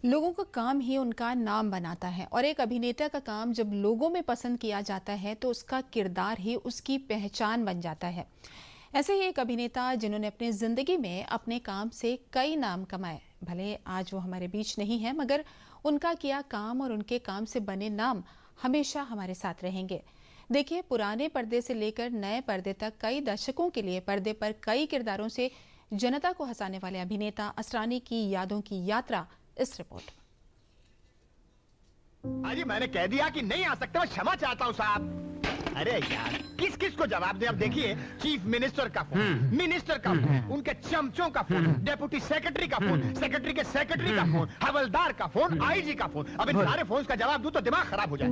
लोगों का काम ही उनका नाम बनाता है और एक अभिनेता का काम जब लोगों में पसंद किया जाता है तो उसका किरदार ही उसकी पहचान बन जाता है। ऐसे ही एक अभिनेता जिन्होंने अपनी जिंदगी में अपने काम से कई नाम कमाए, भले आज वो हमारे बीच नहीं है, मगर उनका किया काम और उनके काम से बने नाम हमेशा हमारे साथ रहेंगे। देखिए, पुराने पर्दे से लेकर नए पर्दे तक कई दशकों के लिए पर्दे पर कई किरदारों से जनता को हंसाने वाले अभिनेता असरानी की यादों की यात्रा इस रिपोर्ट। अरे मैंने कह दिया कि नहीं आ सकते, मैं क्षमा चाहता हूँ साहब। अरे यार, किस किस को जवाब दे। अब देखिए, चीफ मिनिस्टर का फोन, मिनिस्टर का फोन, उनके चमचों का फोन, डेप्यूटी सेक्रेटरी का फोन, सेक्रेटरी के सेक्रेटरी का फोन, हवलदार का फोन, आईजी का फोन। अब इन सारे फोन का जवाब दूं तो दिमाग खराब हो जाए।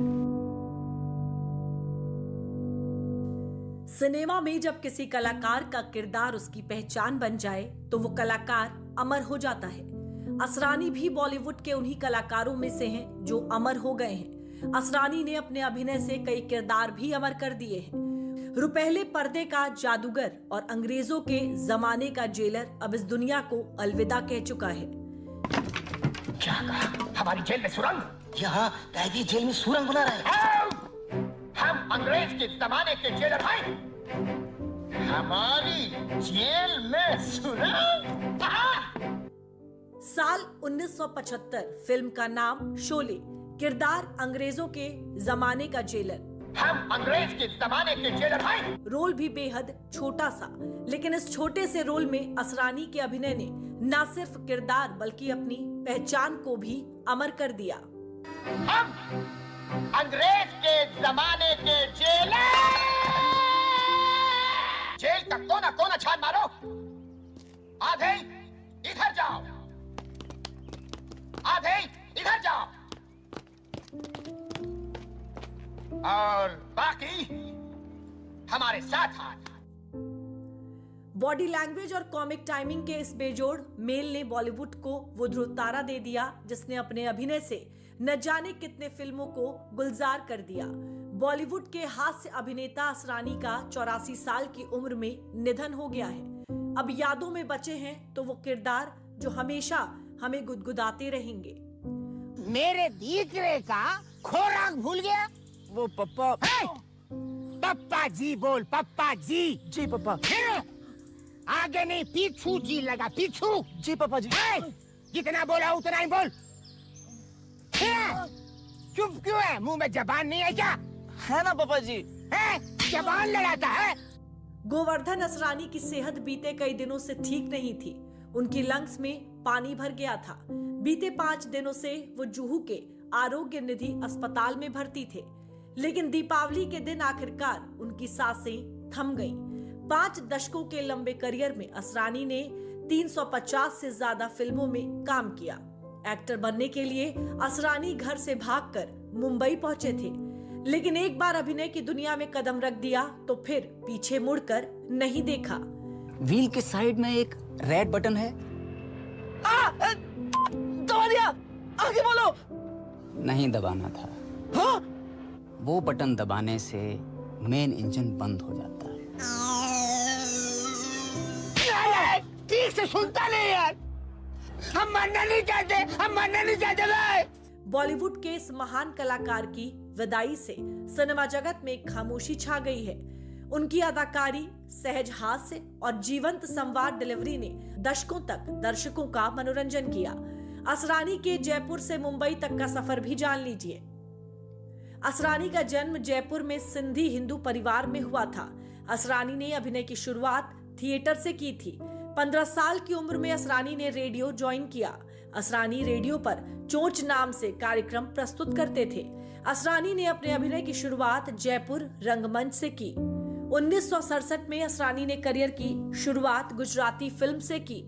सिनेमा में जब किसी कलाकार का किरदार उसकी पहचान बन जाए तो वो कलाकार अमर हो जाता है। असरानी भी बॉलीवुड के उन्हीं कलाकारों में से हैं जो अमर हो गए हैं। असरानी ने अपने अभिनय से कई किरदार भी अमर कर दिए हैं। रुपहले पर्दे का जादूगर और अंग्रेजों के जमाने का जेलर अब इस दुनिया को अलविदा कह चुका है। क्या कहा? हमारी जेल में सुरंग? यहाँ कैदी जेल में सुरंग बना रहे हैं। हम अंग्रेज के जमाने के जेलर हैं। हमारी जेल में सुरंग? साल 1975, फिल्म का नाम शोले, किरदार अंग्रेजों के जमाने का जेलर। हम अंग्रेज के जमाने के जेलर हैं। रोल भी बेहद छोटा सा, लेकिन इस छोटे से रोल में असरानी के अभिनय ने न सिर्फ किरदार बल्कि अपनी पहचान को भी अमर कर दिया। हम अंग्रेज के जमाने के जेलर। जेल का कोना कोना छान मारो। आधे इधर जाओ, आधे इधर जाओ, और बाकी हमारे साथ आना। बॉडी लैंग्वेज और कॉमिक टाइमिंग के इस बेजोड़ मेल ने बॉलीवुड को वो ध्रुव तारा दे दिया जिसने अपने अभिनय से न जाने कितने फिल्मों को गुलजार कर दिया। बॉलीवुड के हास्य अभिनेता असरानी का 84 साल की उम्र में निधन हो गया है। अब यादों में बचे हैं तो वो किरदार जो हमेशा हमें गुदगुदाते रहेंगे। मेरे दीकरे का खोराक भूल गया। वो पप्पा। पप्पा जी बोल, पप्पा जी। जी पप्पा। आगे नहीं, पीछू जी लगा, पीछू। जी पापा जी। जितना बोला उतना ही बोल। चुप क्यों है? मुंह में जबान नहीं है क्या? है ना पापा जी। है? जबान लड़ाता है। गोवर्धन असरानी की सेहत बीते कई दिनों से ठीक नहीं थी। उनकी लंग्स में पानी भर गया था। बीते 5 दिनों से वो जुहू के आरोग्य निधि अस्पताल में भर्ती थे, लेकिन दीपावली के दिन आखिरकार उनकी सांसें थम गईं। 5 दशकों के लंबे करियर में असरानी ने 350 से ज्यादा फिल्मों में काम किया। एक्टर बनने के लिए असरानी घर से भागकर मुंबई पहुंचे थे, लेकिन एक बार अभिनय की दुनिया में कदम रख दिया तो फिर पीछे मुड़कर नहीं देखा। व्हील के साइड में एक रेड बटन है। दबा दिया। आगे बोलो। नहीं दबाना था। हाँ? वो बटन दबाने से मेन इंजन बंद हो जाता है। ठीक से सुनता नहीं यार। हम मरना नहीं चाहते, हम मरना नहीं चाहते भाई। बॉलीवुड के इस महान कलाकार की विदाई से सिनेमा जगत में खामोशी छा गई है। उनकी अदाकारी, सहज हास्य और जीवंत संवाद डिलीवरी ने दशकों तक दर्शकों का मनोरंजन किया। असरानी के जयपुर से मुंबई तक का सफर भी जान लीजिए। असरानी का जन्म जयपुर में सिंधी हिंदू परिवार में हुआ था। असरानी ने अभिनय की शुरुआत थिएटर से की थी। 15 साल की उम्र में असरानी ने रेडियो ज्वाइन किया। असरानी रेडियो पर चोंच नाम से कार्यक्रम प्रस्तुत करते थे। असरानी ने अपने अभिनय की शुरुआत जयपुर रंगमंच से की। 1967 में असरानी ने करियर की शुरुआत गुजराती फिल्म से की।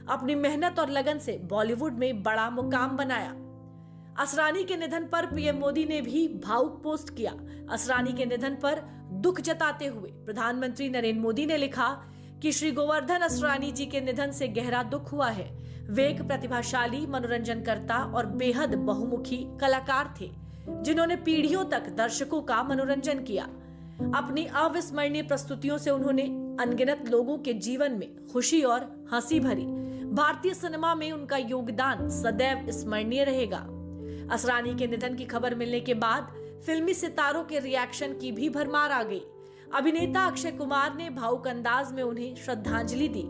अपनी मेहनत और लगन से बॉलीवुड में बड़ा मुकाम बनाया। असरानी के निधन पर पीएम मोदी ने भी भावुक पोस्ट किया। असरानी के निधन पर दुख जताते हुए प्रधानमंत्री नरेंद्र मोदी ने लिखा कि श्री गोवर्धन असरानी जी के निधन से गहरा दुख हुआ है। वे एक प्रतिभाशाली, मनोरंजनकर्ता और बेहद बहुमुखी कलाकार थे, जिन्होंने पीढ़ियों तक दर्शकों का मनोरंजन किया। अपनी अविस्मरणीय प्रस्तुतियों से उन्होंने अनगिनत लोगों के जीवन में खुशी और हंसी भरी। भारतीय सिनेमा में उनका योगदान सदैव स्मरणीय रहेगा। असरानी के निधन की खबर मिलने के बाद फिल्मी सितारों के रिएक्शन की भी भरमार आ गई। अभिनेता अक्षय कुमार ने भावुक अंदाज में उन्हें श्रद्धांजलि दी।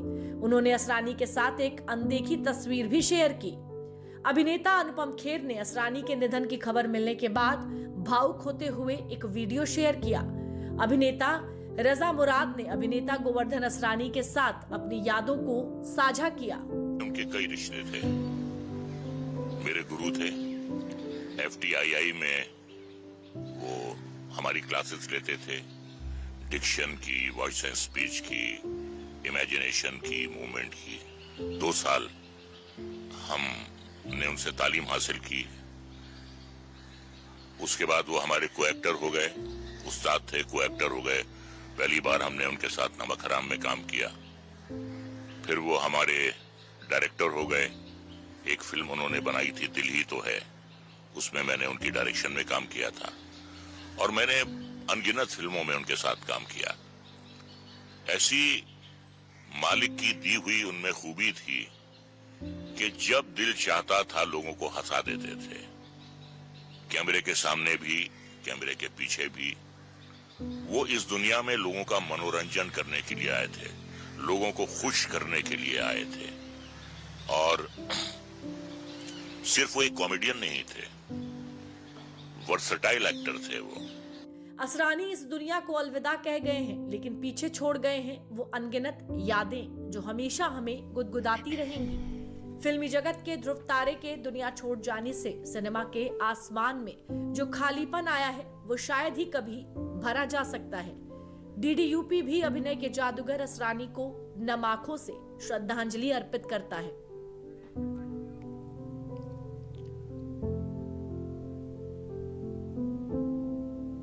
उन्होंने असरानी के साथ एक अनदेखी तस्वीर भी शेयर की। अभिनेता अनुपम खेर ने असरानी के निधन की खबर मिलने के बाद भावुक होते हुए एक वीडियो शेयर किया। अभिनेता रजा मुराद ने अभिनेता गोवर्धन असरानी के साथ अपनी यादों को साझा किया। उनके कई रिश्ते थे, मेरे गुरु थे। FTII में वो हमारी क्लासेस लेते थे, डिक्शन की, वॉइस एंड स्पीच की, इमेजिनेशन की, मूवमेंट की। 2 साल हमने उनसे तालीम हासिल की। उसके बाद वो हमारे को एक्टर हो गए, उस्ताद थे, को एक्टर हो गए। पहली बार हमने उनके साथ नमक हराम में काम किया। फिर वो हमारे डायरेक्टर हो गए। एक फिल्म उन्होंने बनाई थी, दिल ही तो है, उसमें मैंने उनकी डायरेक्शन में काम किया था और मैंने अनगिनत फिल्मों में उनके साथ काम किया। ऐसी मालिक की दी हुई उनमें खूबी थी कि जब दिल चाहता था लोगों को हंसा देते थे। कैमरे के सामने भी, कैमरे के पीछे भी। वो इस दुनिया में लोगों का मनोरंजन करने के लिए आए थे, लोगों को खुश करने के लिए आए थे। और सिर्फ वो एक कॉमेडियन नहीं थे, वर्सटाइल एक्टर थे वो। असरानी इस दुनिया को अलविदा कह गए हैं, लेकिन पीछे छोड़ गए हैं वो अनगिनत यादें जो हमेशा हमें गुदगुदाती रहेंगी। फिल्मी जगत के ध्रुव तारे के दुनिया छोड़ जाने से सिनेमा के आसमान में जो खालीपन आया है वो शायद ही कभी भरा जा सकता है। DDUP भी अभिनय के जादूगर असरानी को नम आंखों से श्रद्धांजलि अर्पित करता है।